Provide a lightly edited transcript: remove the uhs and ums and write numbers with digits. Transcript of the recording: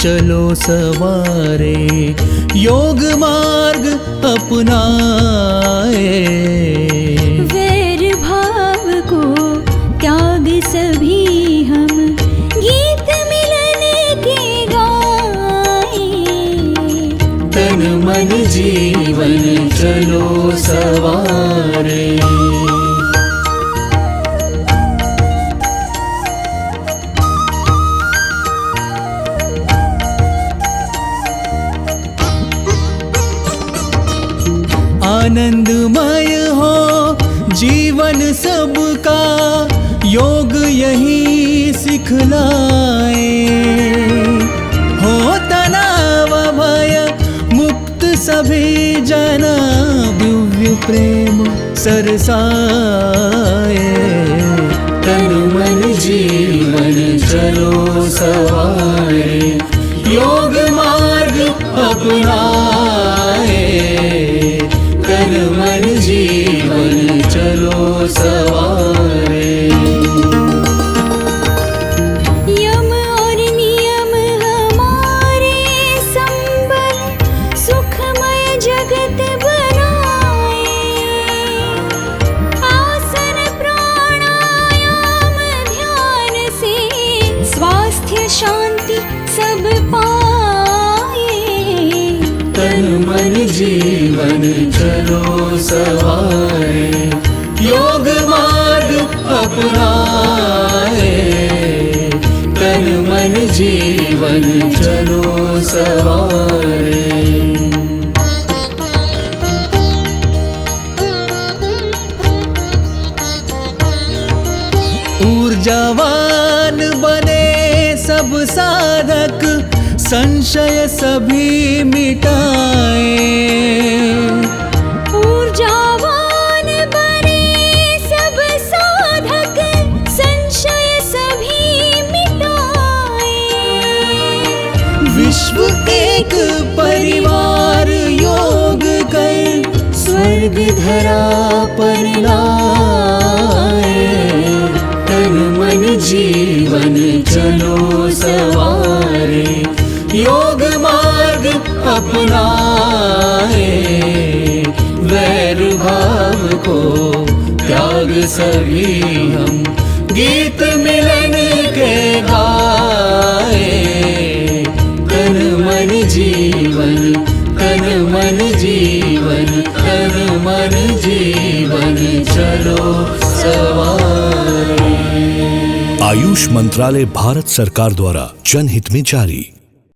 चलो सवारे, योग मार्ग अपनाए। वैर भाव को त्याग सभी हम, गीत मिलन के गाए। तन मन जीवन चलो सवारे। आनंदमय हो जीवन सबका, योग यही सिखलाए। हो तनाव भय मुक्त सभी जना, दिव्य प्रेम सरसाए। तन मन जीवन चलो सवारे, योग मार्ग अपनाए। तन मन जीवन चलो सवारे। यम और नियम हमारे संबल, सुखमय जगत बनाए। आसन प्राणायाम ध्यान से, स्वास्थ्य शांति सब पाए। तन मन जीवन चलो सवारे, योग मार्ग अपनाए। तन मन जीवन चलो सवारे। ऊर्जावान बने सब साधक, संशय सभी मिटाए। ऊर्जावान बने सब साधक, संशय सभी मिटाए। विश्व एक परिवार योग कर, स्वर्ग धरा पर लाए। तन मन जीवन चलो सवारे, योग मार्ग अपनाए। वैर भाव को त्याग सभी हम, गीत मिलन के गाए। तन मन जीवन, तन मन जीवन, तन मन जीवन चलो सवारे। आयुष मंत्रालय भारत सरकार द्वारा जनहित में जारी।